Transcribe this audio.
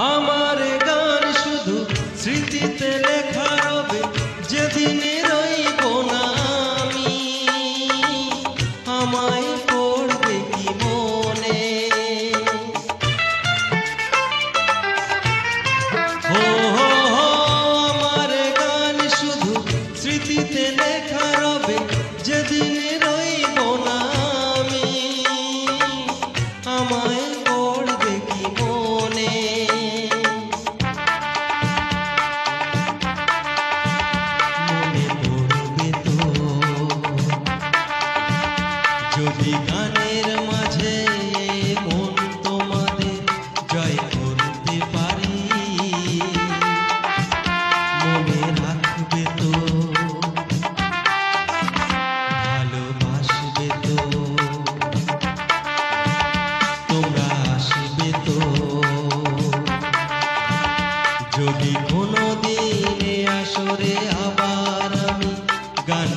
আমার গান শুধু স্মৃতিতে লেখা রবে, যেদিন রইব না আমি, আমায় পড়বে কি মনে। হো হো হো, আমার গান শুধু স্মৃতিতে লেখা রবে, যেদিন রইব না আমি, আমায় পড়বে কি মনে। যদি গানের মাঝে মন তোমাদের জয় করতে পারি, মনে রাখবে তো, ভালোবাসবে তো, তোমরা আসবে তো। যদি কোনো দিনে আসরে আবার আমি গান